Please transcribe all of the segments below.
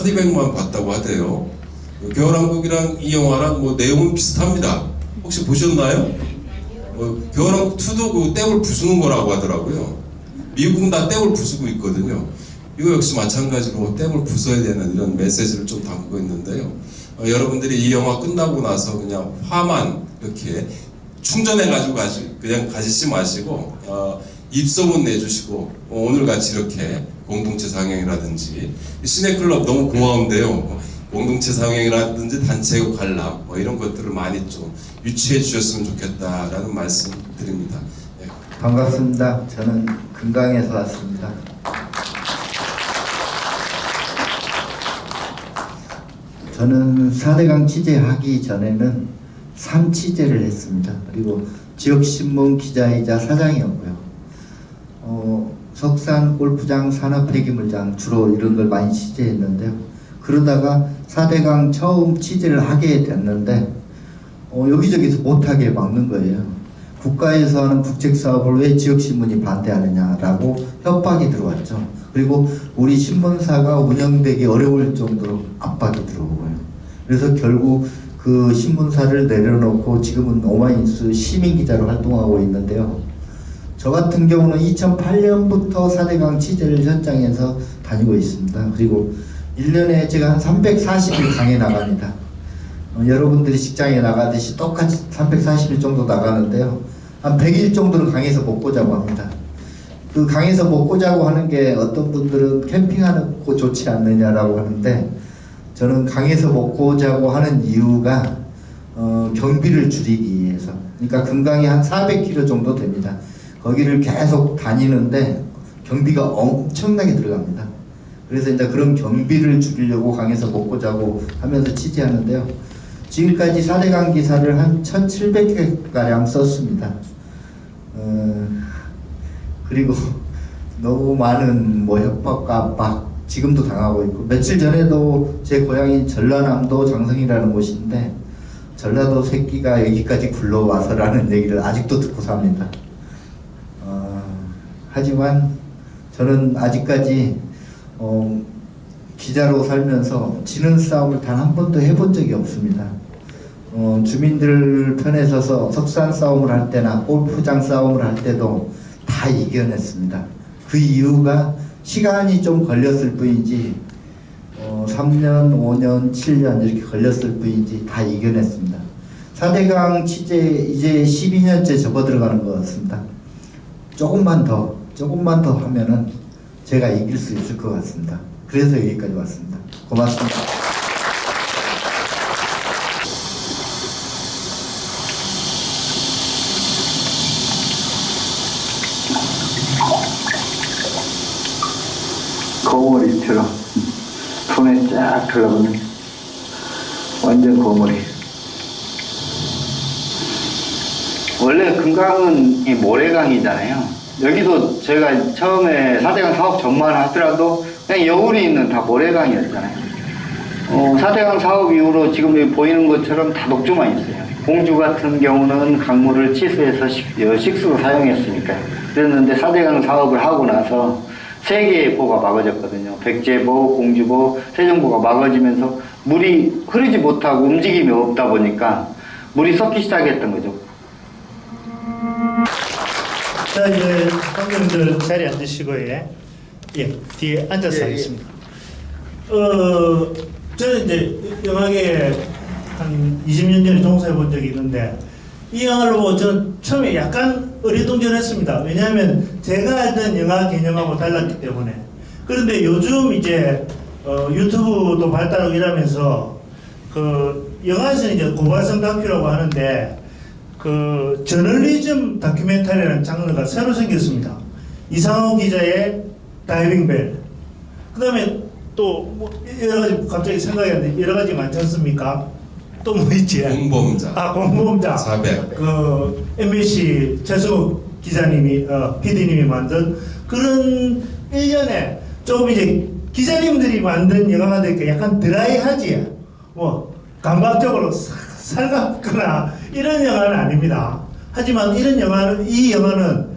1200만 봤다고 하대요. 겨울왕국이랑 이 영화랑 뭐 내용은 비슷합니다. 혹시 보셨나요? 겨울왕국 2도 그 떼굴 부수는 거라고 하더라고요. 미국은 다 떼굴 부수고 있거든요. 이거 역시 마찬가지로 떼굴 부숴야 되는 이런 메시지를 좀 담고 있는데요. 여러분들이 이 영화 끝나고 나서 그냥 화만 이렇게 충전해가지고 그냥 가시지 마시고 입소문 내주시고 오늘같이 이렇게 공동체 상영이라든지 시네클럽 너무 고마운데요. 공동체 상영이라든지 단체 관람 이런 것들을 많이 좀 유치해 주셨으면 좋겠다라는 말씀 드립니다. 네. 반갑습니다. 저는 금강에서 왔습니다. 저는 4대강 취재하기 전에는 산 취재를 했습니다. 그리고 지역신문 기자이자 사장이었고요. 석산, 골프장, 산업 폐기물장 주로 이런 걸 많이 취재했는데요. 그러다가 4대강 처음 취재를 하게 됐는데 여기저기서 못하게 막는 거예요. 국가에서 하는 국책사업을 왜 지역신문이 반대하느냐라고 협박이 들어왔죠. 그리고 우리 신문사가 운영되기 어려울 정도로 압박이 들어오고요. 그래서 결국 그 신문사를 내려놓고 지금은 오마이뉴스 시민기자로 활동하고 있는데요. 저 같은 경우는 2008년부터 4대강 취재를 현장에서 다니고 있습니다. 그리고 1년에 제가 한 340일 강에 나갑니다. 여러분들이 직장에 나가듯이 똑같이 340일 정도 나가는데요. 한 100일 정도는 강에서 먹고 자고 합니다. 그 강에서 먹고 자고 하는 게 어떤 분들은 캠핑하는 거 좋지 않느냐라고 하는데 저는 강에서 먹고 자고 하는 이유가 경비를 줄이기 위해서. 그러니까 금강이 한 400km 정도 됩니다. 거기를 계속 다니는데 경비가 엄청나게 들어갑니다. 그래서 이제 그런 경비를 줄이려고 강에서 먹고 자고 하면서 취재하는데요. 지금까지 4대강 기사를 한 1700개가량 썼습니다. 그리고 너무 많은 협박과 압박 지금도 당하고 있고, 며칠 전에도 제 고향인 전라남도 장성이라는 곳인데 전라도 새끼가 여기까지 굴러와서라는 얘기를 아직도 듣고 삽니다. 하지만 저는 아직까지 기자로 살면서 지는 싸움을 단 한 번도 해본 적이 없습니다. 주민들 편에 서서 석산 싸움을 할 때나 골프장 싸움을 할 때도 다 이겨냈습니다. 그 이유가 시간이 좀 걸렸을 뿐이지 3년, 5년, 7년 이렇게 걸렸을 뿐이지 다 이겨냈습니다. 4대강 취재 이제 12년째 접어들어가는 것 같습니다. 조금만 더 하면은 제가 이길 수 있을 것 같습니다. 그래서 여기까지 왔습니다. 고맙습니다. 거머리처럼 손에 쫙 들어가면 완전 거머리. 원래 금강은 이 모래강이잖아요. 여기도 제가 처음에 4대강 사업 전만 하더라도 그냥 여울이 있는 다 모래강이었잖아요. 4대강 사업 이후로 지금 여기 보이는 것처럼 다 녹조만 있어요. 공주 같은 경우는 강물을 치수해서 식수로 사용했으니까요. 그랬는데 4대강 사업을 하고 나서 3개의 보가 막아졌거든요. 백제보, 공주보, 세종보가 막아지면서 물이 흐르지 못하고 움직임이 없다 보니까 물이 섞기 시작했던 거죠. 자, 이제 관객님들 자리에 앉으시고, 뒤에 앉아서 하겠습니다. 저는 이제 영화계에 한 20년 전에 종사해 본 적이 있는데, 이 영화를 보고 저는 처음에 약간 어리둥절했습니다. 왜냐하면 제가 알던 영화 개념하고 달랐기 때문에. 그런데 요즘 이제 유튜브도 발달하고 이러면서 그 영화에서는 이제 고발성 다큐라고 하는데 그 저널리즘 다큐멘터리라는 장르가 새로 생겼습니다. 이상호 기자의 다이빙 벨. 그 다음에 또 뭐 여러 가지 갑자기 생각이 안 나는데 여러 가지 많지 않습니까? 또 뭐 있지? 공범자. 공범자. 400. 그 MBC 최승욱 기자님이 PD님이 만든 그런 일련의 조금 이제 기자님들이 만든 영화가 되니까 약간 드라이하지. 뭐 감각적으로 살갑거나 이런 영화는 아닙니다. 하지만 이 영화는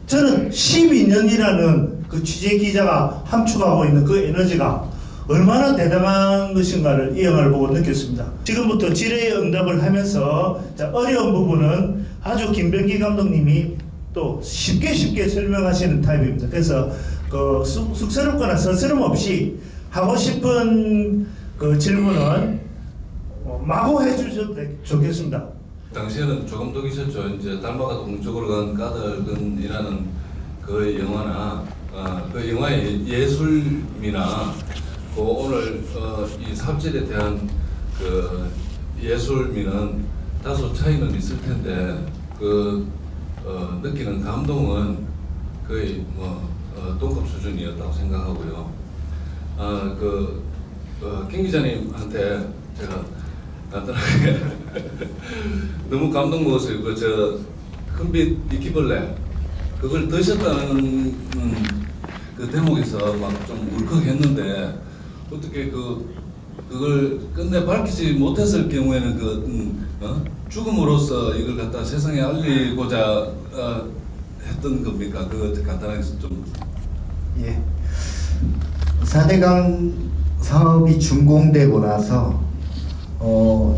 저는 12년이라는 그 취재 기자가 함축하고 있는 그 에너지가 얼마나 대담한 것인가를 이 영화를 보고 느꼈습니다. 지금부터 질의의 응답을 하면서 자, 어려운 부분은 아주 김병기 감독님이 또 쉽게 설명하시는 타입입니다. 그래서 그 쑥스럽거나 서스럼 없이 하고 싶은 그 질문은 마구 해주셔도 좋겠습니다. 당시에는 조금 더 계셨죠. 이제 달마가 동쪽으로 간 까닭은이라는 그 영화나 그 영화의 예술미나 그 오늘 이 삽질에 대한 그 예술미는 다소 차이는 있을 텐데 그 느끼는 감동은 거의 동급 수준이었다고 생각하고요. 김 기자님한테 제가 간단하게 너무 감동 먹었어요. 큰빛 이끼벌레 그걸 드셨다는 그 대목에서 막 좀 울컥했는데 어떻게 그걸 끝내 밝히지 못했을 경우에는 죽음으로써 이걸 갖다 세상에 알리고자 했던 겁니까? 그거 간단하게 좀. 예. 4대강 사업이 준공되고 나서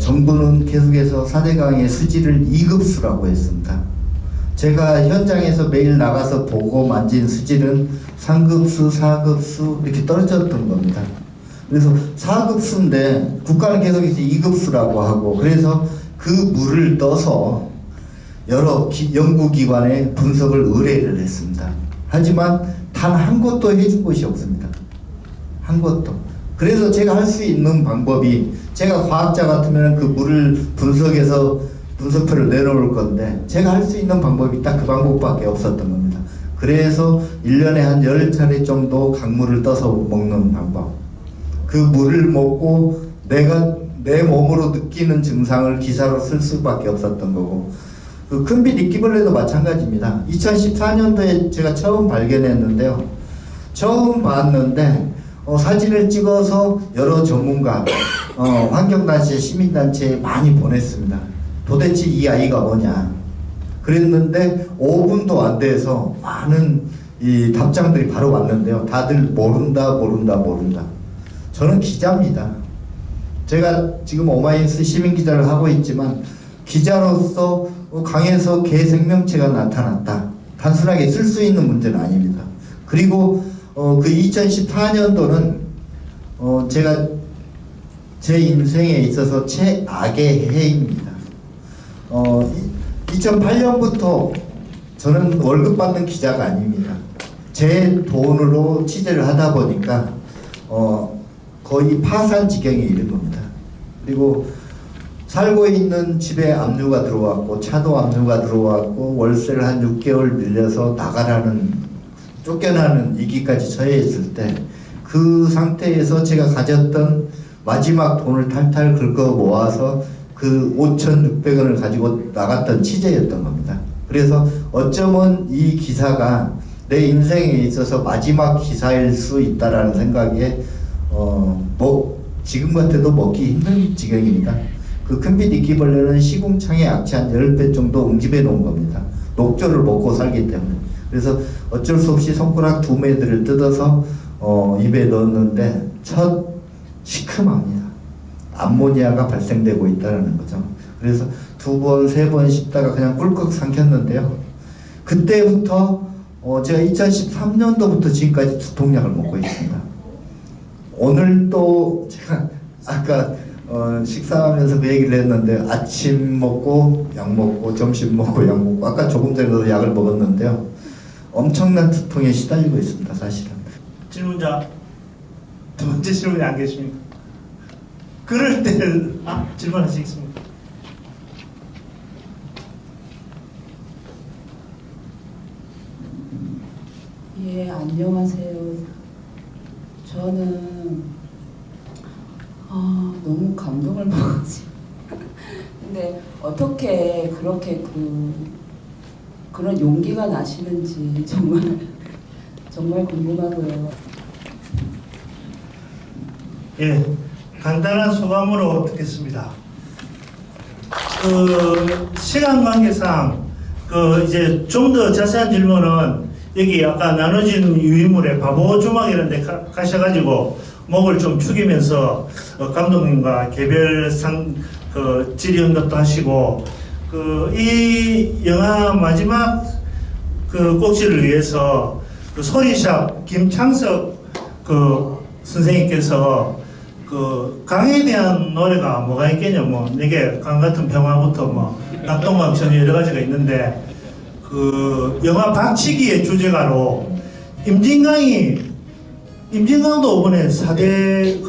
정부는 계속해서 4대강의 수지를 2급수라고 했습니다. 제가 현장에서 매일 나가서 보고 만진 수지는 3급수, 4급수 이렇게 떨어졌던 겁니다. 그래서 4급수인데 국가는 계속해서 2급수라고 하고 그래서 그 물을 떠서 여러 연구기관에 분석을 의뢰를 했습니다. 하지만 단 한 곳도 해준 곳이 없습니다. 한 곳도. 그래서 제가 할 수 있는 방법이 제가 과학자 같으면 그 물을 분석해서 분석표를 내놓을 건데 제가 할 수 있는 방법이 딱 그 방법밖에 없었던 겁니다. 그래서 1년에 한 10차례 정도 강물을 떠서 먹는 방법. 그 물을 먹고 내가 내 몸으로 느끼는 증상을 기사로 쓸 수밖에 없었던 거고 그 큰빛 이끼벌레도 마찬가지입니다. 2014년도에 제가 처음 발견했는데요. 처음 봤는데 사진을 찍어서 여러 전문가, 환경단체, 시민단체에 많이 보냈습니다. 도대체 이 아이가 뭐냐. 그랬는데 5분도 안 돼서 많은 이 답장들이 바로 왔는데요. 다들 모른다. 저는 기자입니다. 제가 지금 오마이뉴스 시민기자를 하고 있지만 기자로서 강에서 개 생명체가 나타났다. 단순하게 쓸 수 있는 문제는 아닙니다. 그리고 그 2014년도는 제가 제 인생에 있어서 최악의 해입니다. 2008년부터 저는 월급 받는 기자가 아닙니다. 제 돈으로 취재를 하다 보니까 거의 파산 지경에 이른 겁니다. 그리고 살고 있는 집에 압류가 들어왔고 차도 압류가 들어왔고 월세를 한 6개월 밀려서 나가라는 쫓겨나는 위기까지 처해 있을 때 그 상태에서 제가 가졌던 마지막 돈을 탈탈 긁어 모아서 그 5,600원을 가지고 나갔던 취재였던 겁니다. 그래서 어쩌면 이 기사가 내 인생에 있어서 마지막 기사일 수 있다라는 생각에 지금 같아도 먹기 힘든 지경입니다. 그 큰빛 이끼벌레는 시궁창에 악취 한 10배 정도 응집해 놓은 겁니다. 녹조를 먹고 살기 때문에. 그래서 어쩔 수 없이 손가락 2매들을 뜯어서 입에 넣었는데 첫 시큼합니다. 암모니아가 발생되고 있다는 거죠. 그래서 2번, 3번 씹다가 그냥 꿀꺽 삼켰는데요. 그때부터 제가 2013년도부터 지금까지 두통약을 먹고 있습니다. 오늘 또 제가 아까 식사하면서 그 얘기를 했는데 아침 먹고 약 먹고 점심 먹고 약 먹고 아까 조금 전에도 약을 먹었는데요. 엄청난 두통에 시달리고 있습니다. 사실은. 질문자 두 번째 질문이 안 계십니까? 그럴 때는 질문하시겠습니까? 예, 안녕하세요. 저는 너무 감동을 먹었지. 근데 어떻게 그렇게 그런 용기가 나시는지 정말 궁금하고요. 예, 간단한 소감으로 듣겠습니다. 시간 관계상 이제 좀 더 자세한 질문은 여기 아까 나눠진 유인물에 바보 주막이라는 데 가셔가지고 목을 좀 축이면서 감독님과 개별 질의 응답도 하시고 이 영화 마지막 꼭지를 위해서 소리샵 김창석 선생님께서 강에 대한 노래가 뭐가 있겠냐, 내게 강 같은 평화부터 낙동강 전혀 여러 가지가 있는데 영화 박치기의 주제가로 임진강도 이번에 4대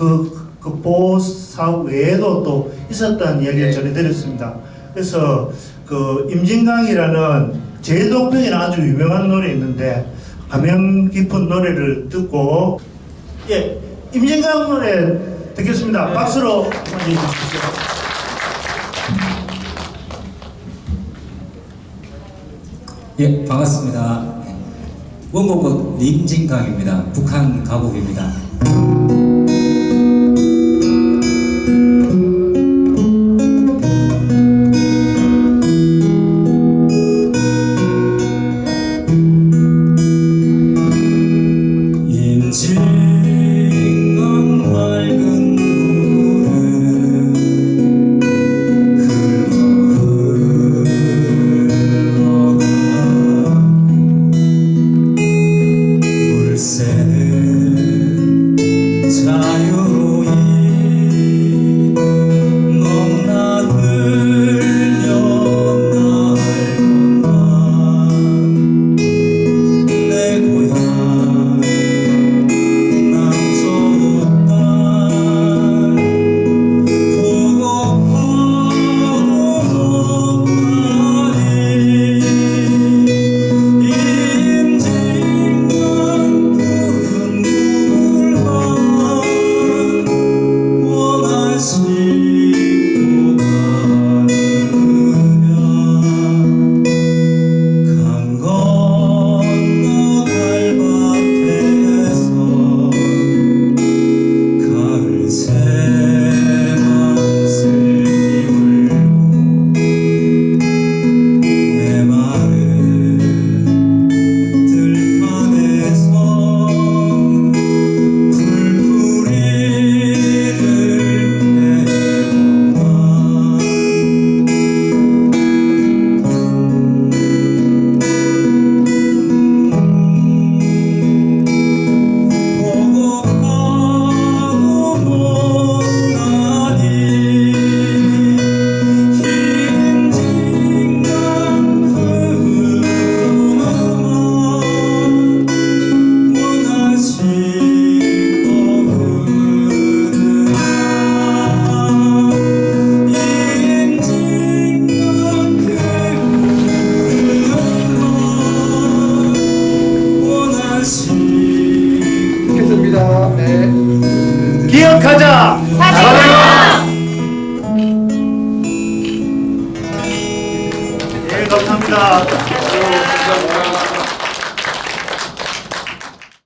보호 사업 외에도 또 있었다는 이야기를 전해드렸습니다. 그래서 임진강이라는 제동평이라는 아주 유명한 노래 있는데 감명 깊은 노래를 듣고 임진강 노래 듣겠습니다. 박수로 맞이해 주십시오. 예, 반갑습니다. 원곡은 임진강입니다. 북한 가곡입니다. 임진강 맑은 물새는 자유로이 넘나들려 날고만 내 고향 남서옥 딸 보고파도 못하리 임진강 푸른 구물만 원하시고 가느냐 강 건너 달밭에서 가을 새만 슬기 울고 내 마른 들판에서 풀뿌리를 보고파도 못하니 임진강 푸르만 원하시고 흐르나 임진강 푸르만 원하시고 좋겠습니다. 네. 기억하자! 네, 감사합니다. 감사합니다.